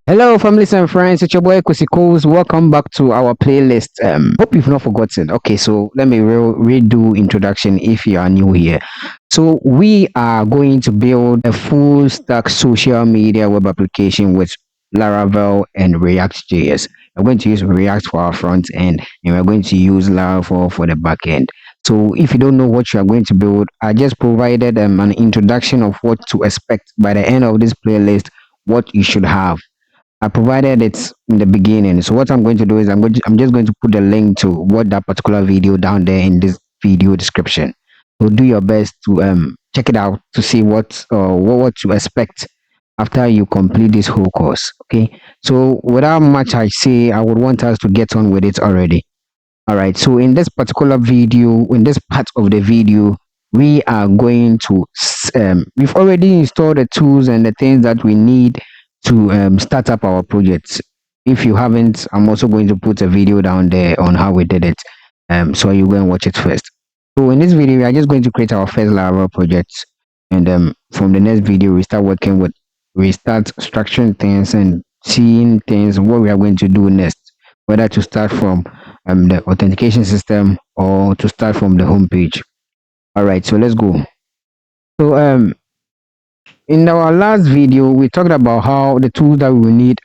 Hello, families and friends. It's your boy Kusikos. Welcome back to our playlist. Hope you've not forgotten. Okay, so let me redo introduction if you are new here. So we are going to build a full stack social media web application with Laravel and ReactJS. We're going to use React for our front end, and we're going to use Laravel for the back end. So if you don't know what you are going to build, I just provided an introduction of what to expect by the end of this playlist. What you should have. I provided it in the beginning. So what I'm going to do is I'm just going to put the link to what that particular video down there in this video description. So do your best to check it out to see what to expect after you complete this whole course. Okay. So without much I say, I would want us to get on with it already. All right. So in this particular video, in this part of the video, we are going to we've already installed the tools and the things that we need to start up our projects. If you haven't, I'm also going to put a video down there on how we did it. So you go and watch it first. So in this video, we are just going to create our first Laravel project, and from the next video, we start structuring things and seeing things what we are going to do next, whether to start from the authentication system or to start from the home page. All right, so let's go. So in our last video, we talked about how the tools that we will need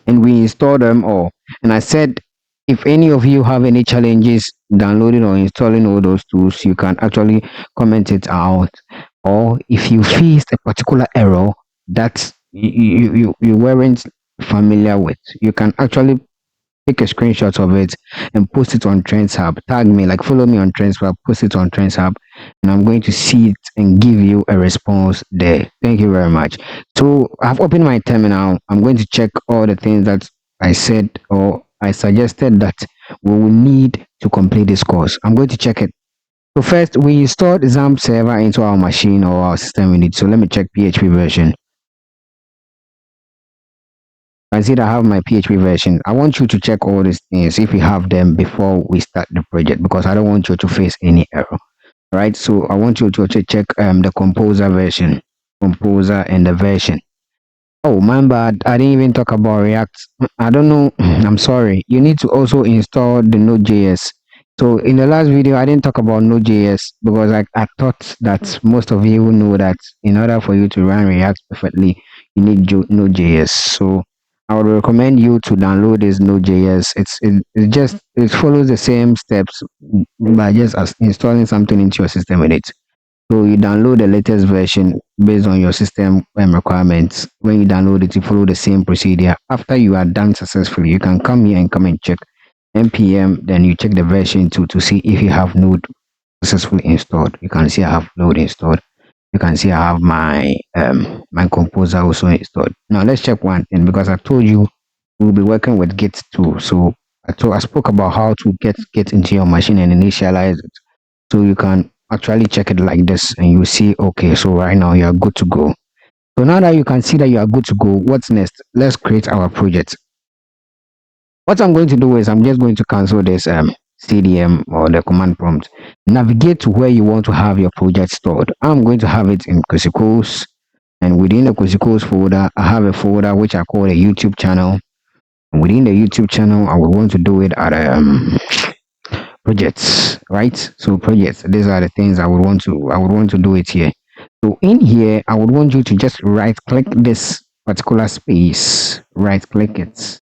and we install them all. And I said, if any of you have any challenges downloading or installing all those tools, you can actually comment it out. Or if you faced a particular error that you weren't familiar with, you can actually take a screenshot of it and post it on Trends Hub. Tag me, like follow me on Trends Hub, post it on Trends Hub, and I'm going to see it and give you a response there. Thank you very much. So I've opened my terminal. I'm going to check all the things that I said or I suggested that we will need to complete this course. I'm going to check it. So first, we installed XAMPP server into our machine or our system we need. So let me check PHP version. I see that I have my PHP version. I want you to check all these things if you have them before we start the project because I don't want you to face any error. Right? So I want you to also check the composer version, composer and the version. Oh, my bad. I didn't even talk about React. I don't know. I'm sorry. You need to also install the Node.js. So in the last video, I didn't talk about Node.js because I thought that most of you know that in order for you to run React perfectly, you need Node.js. So I would recommend you to download this Node.js. It follows the same steps by just as installing something into your system with it. So you download the latest version based on your system requirements. When you download it, you follow the same procedure. After you are done successfully, you can come here and come and check npm. Then you check the version to see if you have Node successfully installed. You can see I have Node installed. You can see I have my composer also installed. Now let's check one thing because I told you we'll be working with Git too. So I spoke about how to get into your machine and initialize it. So you can actually check it like this and you see, okay, so right now you are good to go. So now that you can see that you are good to go, what's next? Let's create our project. What I'm going to do is I'm just going to cancel this CDM or the command prompt. Navigate to where you want to have your project stored. I'm going to have it in Kusikos, and within the Kusikos folder, I have a folder which I call a YouTube channel. And within the YouTube channel, I will want to do it at projects, right? So projects, these are the things I would want to do it here. So in here, I would want you to just right click this particular space, right click it,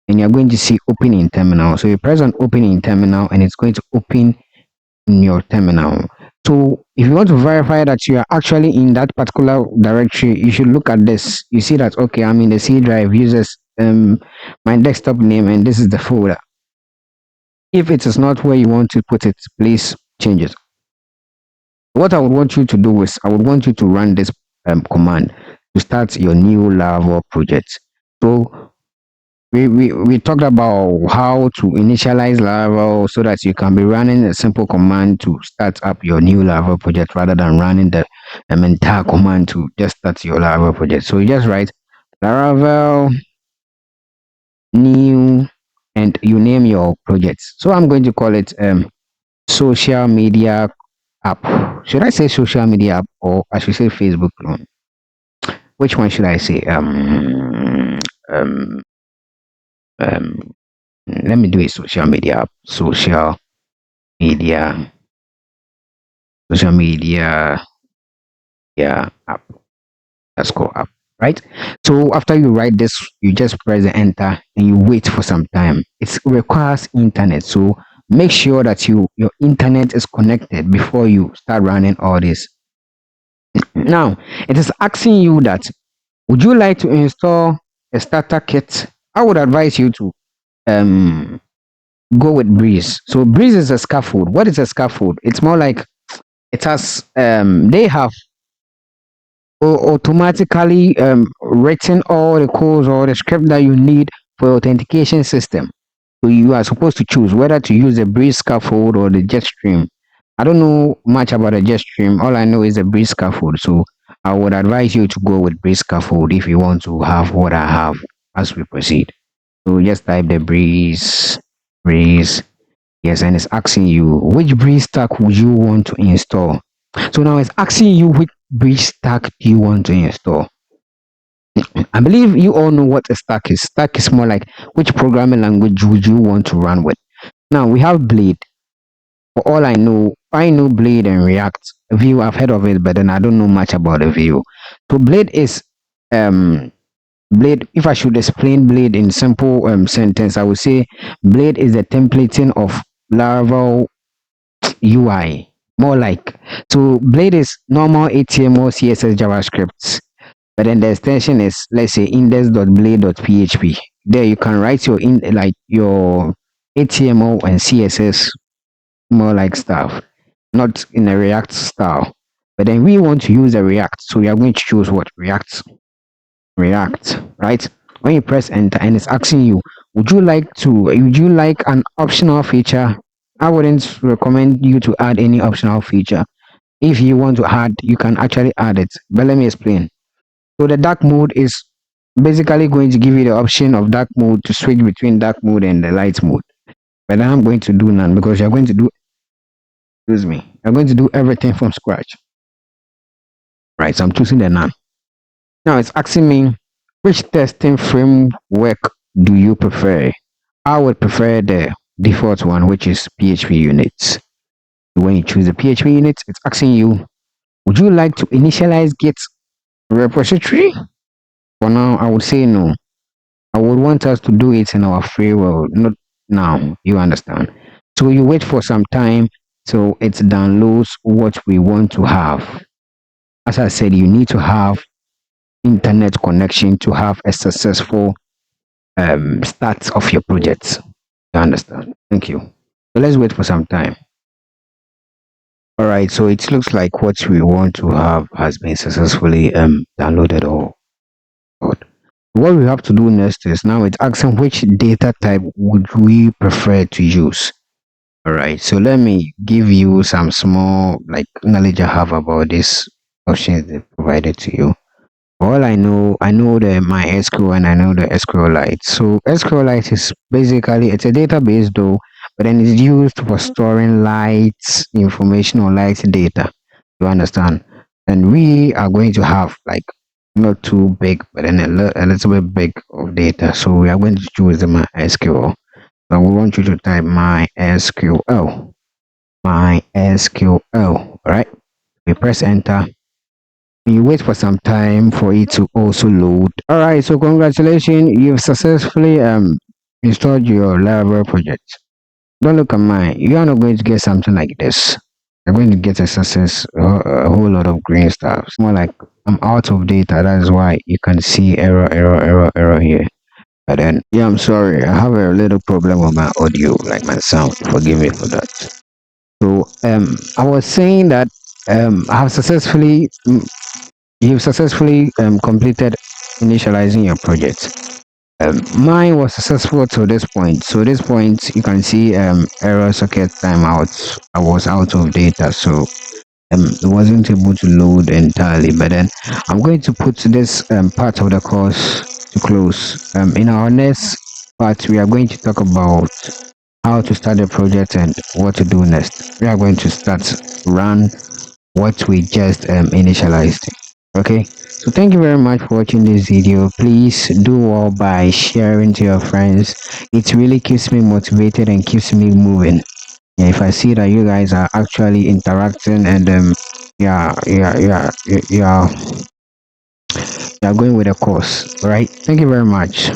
and you're going to see open in terminal. So you press on open in terminal and it's going to open in your terminal. So if you want to verify that you are actually in that particular directory, you should look at this. You see that, okay, I'm in the C drive, uses my desktop name, and this is the folder. If it is not where you want to put it, please change it. What I would want you to do is I would want you to run this command to start your new Laravel project. So we talked about how to initialize Laravel so that you can be running a simple command to start up your new Laravel project rather than running the entire command to just start your Laravel project. So you just write Laravel new and you name your project. So I'm going to call it social media app. Should I say social media app or I should say Facebook clone? Which one should I say? um let me do a media social media yeah app. Let's go up, right? So after you write this, you just press the enter and you wait for some time. It requires internet, so make sure that your internet is connected before you start running all this. Now it is asking you that would you like to install a starter kit? I would advise you to um go with Breeze. So Breeze is a scaffold. What is a scaffold? It's more like it has they have automatically written all the codes or the script that you need for your authentication system. So you are supposed to choose whether to use the Breeze scaffold or the Jetstream. I don't know much about the Jetstream. All I know is the Breeze scaffold. So I would advise you to go with Breeze scaffold if you want to have what I have as we proceed. So just type the Breeze. Yes, and it's asking you which Breeze stack would you want to install. So now it's asking you which Breeze stack do you want to install. I believe you all know what a stack is. Stack is more like which programming language would you want to run with. Now we have Blade. For all I know Blade and React. Vue, I've heard of it, but then I don't know much about the Vue. So Blade is um Blade. If I should explain Blade in simple sentence, I would say Blade is the templating of Laravel UI. More like so Blade is normal HTML, CSS, JavaScript. But then the extension is, let's say, index.blade.php. There you can write your HTML and CSS more like stuff, not in a React style. But then we want to use a React, so we are going to choose what React, right? When you press enter and it's asking you, would you like an optional feature? I wouldn't recommend you to add any optional feature. If you want to add, you can actually add it. But let me explain. So the dark mode is basically going to give you the option of dark mode to switch between dark mode and the light mode. But I'm going to do none because you're going to do everything from scratch. Right, so I'm choosing the none. Now it's asking me which testing framework do you prefer? I would prefer the default one, which is PHP units. When you choose the PHP units, it's asking you, would you like to initialize Git repository? For now, I would say no. I would want us to do it in our free world, not now. You understand? So you wait for some time so it downloads what we want to have. As I said, you need to have internet connection to have a successful start of your project. You understand? Thank you. So let's wait for some time. All right. So it looks like what we want to have has been successfully downloaded or stored. What we have to do next is now it's asking which data type would we prefer to use. All right, so let me give you some small like knowledge I have about this options they provided to you. All I know the MySQL and I know the SQLite. So SQLite is basically it's a database though, but then it's used for storing light information or light data. You understand? And we are going to have like not too big, but then a little bit big of data. So we are going to choose the MySQL. So we want you to type MySQL, all right? We press enter. You wait for some time for it to also load. All right, so congratulations, you've successfully installed your Laravel project. Don't look at mine. You are not going to get something like this. You're going to get a whole lot of green stuff. It's more like I'm out of data. That is why you can see error here. But then, yeah, I'm sorry. I have a little problem with my audio, like my sound. Forgive me for that. So, I was saying that I have you've successfully completed initializing your project. Mine was successful to this point. So, this point, you can see error socket timeout. I was out of data, so it wasn't able to load entirely. But then, I'm going to put this part of the course to close. In our next part, we are going to talk about how to start a project and what to do next. We are going to run what we just initialized. Okay, so thank you very much for watching this video. Please do all by sharing to your friends. It really keeps me motivated and keeps me moving. Yeah, if I see that you guys are actually interacting and yeah, yeah, yeah, yeah, yeah, going with the course. All right, thank you very much.